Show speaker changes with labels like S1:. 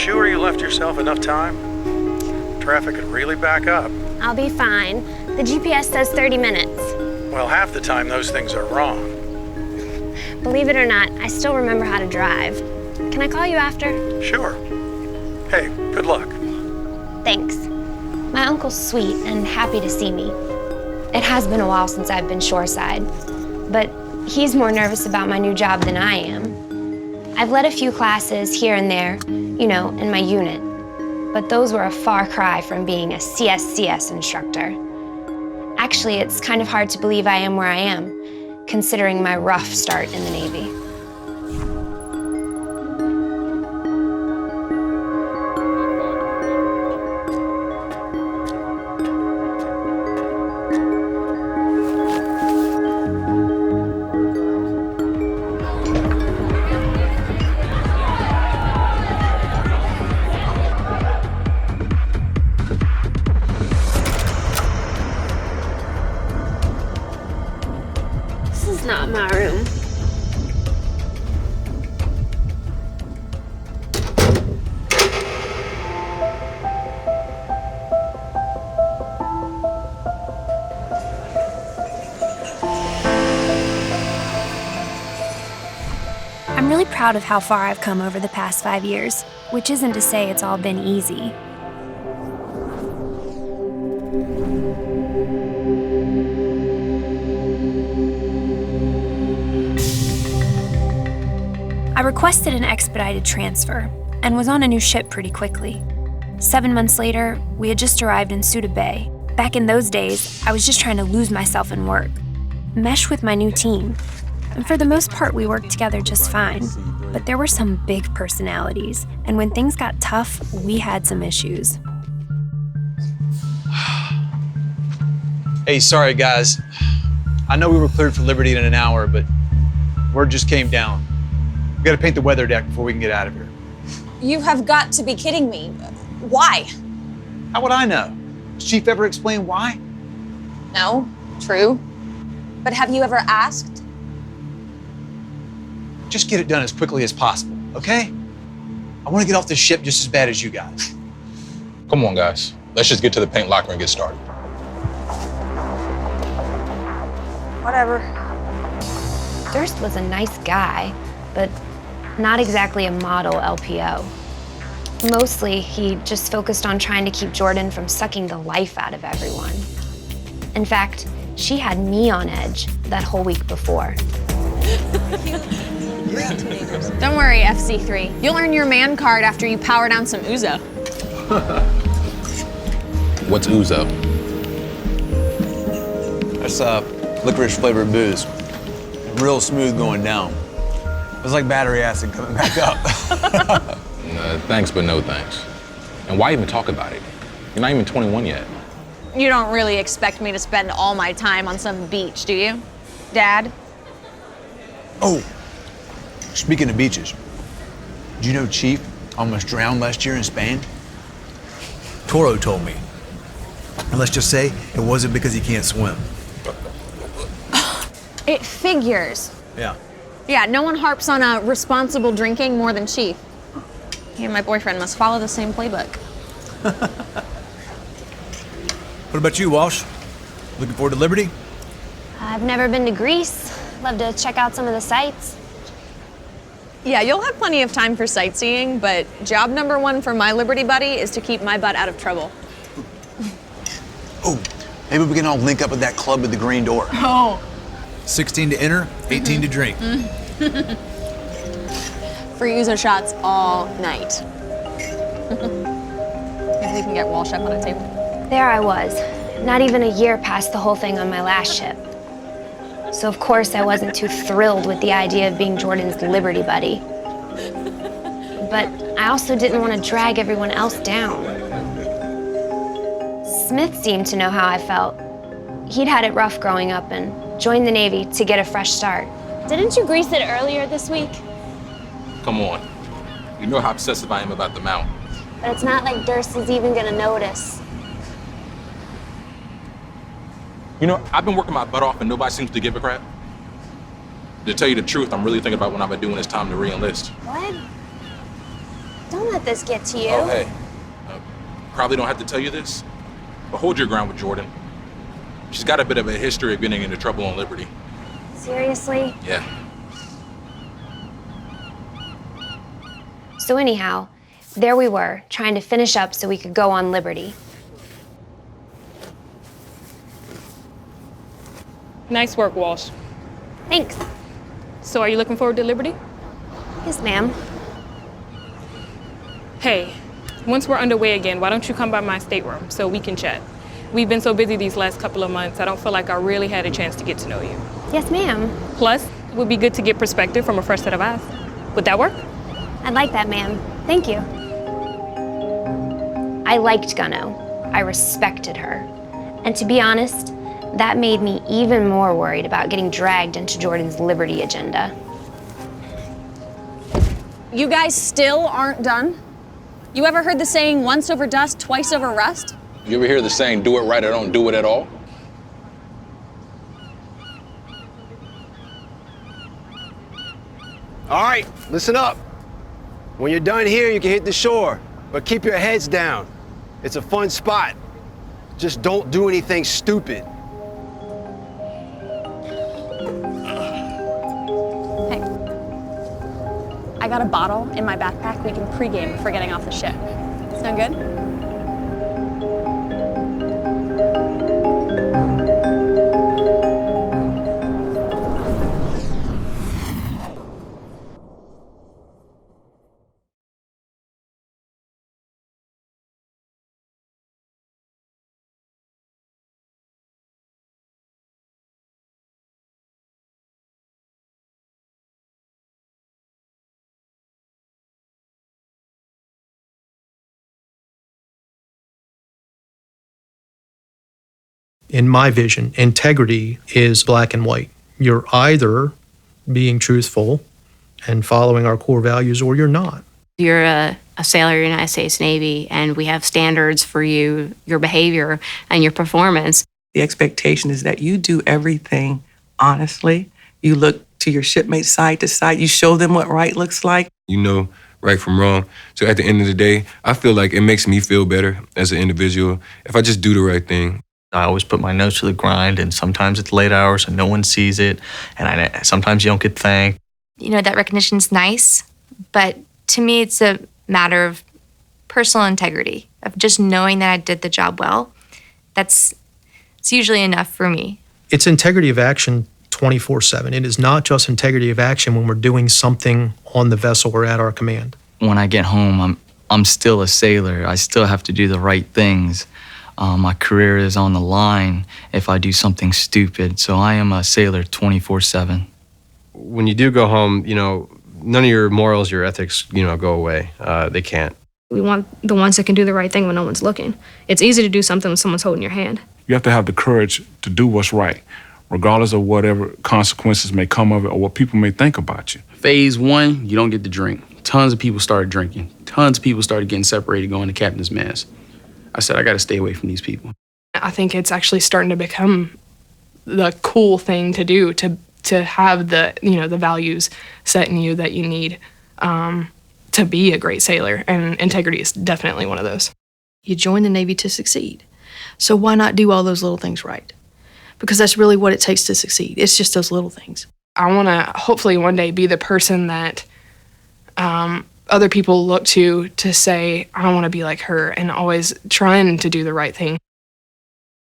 S1: sure you left yourself enough time? Traffic could really back up.
S2: I'll be fine. The GPS says 30 minutes.
S1: Well, half the time those things are wrong.
S2: Believe it or not, I still remember how to drive. Can I call you after?
S1: Sure. Hey, good luck.
S2: Thanks. My uncle's sweet and happy to see me. It has been a while since I've been shoreside, but he's more nervous about my new job than I am. I've led a few classes here and there, you know, in my unit, but those were a far cry from being a CSCS instructor. Actually, it's kind of hard to believe I am where I am, considering my rough start in the Navy.
S3: This is not my room.
S4: I'm really proud of how far I've come over the past 5 years, which isn't to say it's all been easy. I requested an expedited transfer and was on a new ship pretty quickly. 7 months later, we had just arrived in Suda Bay. Back in those days, I was just trying to lose myself in work, mesh with my new team. And for the most part, we worked together just fine. But there were some big personalities, and when things got tough, we had some issues.
S5: Hey, sorry guys. I know we were cleared for Liberty in an hour, but word just came down. We gotta paint the weather deck before we can get out of here.
S6: You have got to be kidding me. Why?
S5: How would I know? Has Chief ever explained why?
S6: No, true. But have you ever asked?
S5: Just get it done as quickly as possible, okay? I wanna get off this ship just as bad as you guys.
S7: Come on, guys. Let's just get to the paint locker and get started.
S6: Whatever.
S2: Durst was a nice guy, but not exactly a model LPO. Mostly, he just focused on trying to keep Jordan from sucking the life out of everyone. In fact, she had me on edge that whole week before.
S8: Don't worry, FC3. You'll earn your man card after you power down some Ouzo.
S7: What's Ouzo?
S5: That's licorice flavored booze. Real smooth going down. It's like battery acid coming back up.
S7: Thanks, but no thanks. And why even talk about it? You're not even 21 yet.
S8: You don't really expect me to spend all my time on some beach, do you, Dad?
S5: Oh, speaking of beaches, did you know Chief almost drowned last year in Spain?
S9: Toro told me. And let's just say it wasn't because he can't swim.
S8: It figures.
S9: Yeah.
S8: Yeah, no one harps on responsible drinking more than Chief. He and my boyfriend must follow the same playbook.
S9: What about you, Walsh? Looking forward to Liberty?
S2: I've never been to Greece. Love to check out some of the sights.
S8: Yeah, you'll have plenty of time for sightseeing, but job number one for my Liberty buddy is to keep my butt out of trouble.
S5: Oh, maybe we can all link up at that club with the green door.
S8: Oh.
S9: 16 to enter, 18 to drink.
S8: Free Ouzo shots all night. Maybe we can get Walsh up on a table.
S2: There I was, not even a year past the whole thing on my last ship. So of course I wasn't too thrilled with the idea of being Jordan's Liberty buddy. But I also didn't want to drag everyone else down. Smith seemed to know how I felt. He'd had it rough growing up and joined the Navy to get a fresh start.
S3: Didn't you grease it earlier this week?
S7: Come on. You know how obsessive I am about the mount.
S3: But it's not like Durst is even gonna notice.
S7: You know, I've been working my butt off and nobody seems to give a crap. To tell you the truth, I'm really thinking about when I've been doing it's time to re-enlist.
S3: What? Don't let this get to you.
S7: Oh, hey. Probably don't have to tell you this, but hold your ground with Jordan. She's got a bit of a history of getting into trouble on Liberty.
S3: Seriously?
S7: Yeah.
S2: So anyhow, there we were, trying to finish up so we could go on Liberty.
S10: Nice work, Walsh.
S2: Thanks.
S10: So are you looking forward to Liberty?
S2: Yes, ma'am.
S10: Hey, once we're underway again, why don't you come by my stateroom so we can chat? We've been so busy these last couple of months, I don't feel like I really had a chance to get to know you.
S2: Yes, ma'am.
S10: Plus, it would be good to get perspective from a fresh set of eyes. Would that work?
S2: I'd like that, ma'am. Thank you. I liked Gunno. I respected her. And to be honest, that made me even more worried about getting dragged into Jordan's Liberty agenda.
S6: You guys still aren't done? You ever heard the saying, once over dust, twice over rust?
S7: You ever hear the saying, do it right or don't do it at all?
S11: All right, listen up. When you're done here, you can hit the shore, but keep your heads down. It's a fun spot. Just don't do anything stupid.
S6: Hey, I got a bottle in my backpack. We can pregame before getting off the ship. Sound good?
S12: In my vision, integrity is black and white. You're either being truthful and following our core values, or you're not.
S13: You're a sailor in the United States Navy, and we have standards for you, your behavior, and your performance.
S14: The expectation is that you do everything honestly. You look to your shipmates side to side. You show them what right looks like.
S15: You know right from wrong. So at the end of the day, I feel like it makes me feel better as an individual if I just do the right thing.
S16: I always put my nose to the grind, and sometimes it's late hours and no one sees it, and sometimes you don't get thanked.
S4: You know, that recognition's nice, but to me it's a matter of personal integrity, of just knowing that I did the job well. It's usually enough for me.
S12: It's integrity of action 24/7. It is not just integrity of action when we're doing something on the vessel or at our command.
S17: When I get home, I'm still a sailor. I still have to do the right things. My career is on the line if I do something stupid. So I am a sailor 24/7.
S18: When you do go home, none of your morals, your ethics, go away. They can't.
S19: We want the ones that can do the right thing when no one's looking. It's easy to do something when someone's holding your hand.
S20: You have to have the courage to do what's right, regardless of whatever consequences may come of it or what people may think about you.
S21: Phase 1, you don't get to drink. Tons of people started drinking. Tons of people started getting separated, going to captain's mess. I said, I got to stay away from these people.
S22: I think it's actually starting to become the cool thing to do, to have the values set in you that you need to be a great sailor, and integrity is definitely one of those.
S23: You join the Navy to succeed, so why not do all those little things right? Because that's really what it takes to succeed. It's just those little things.
S22: I want to hopefully one day be the person that other people look to say, I want to be like her, and always trying to do the right thing.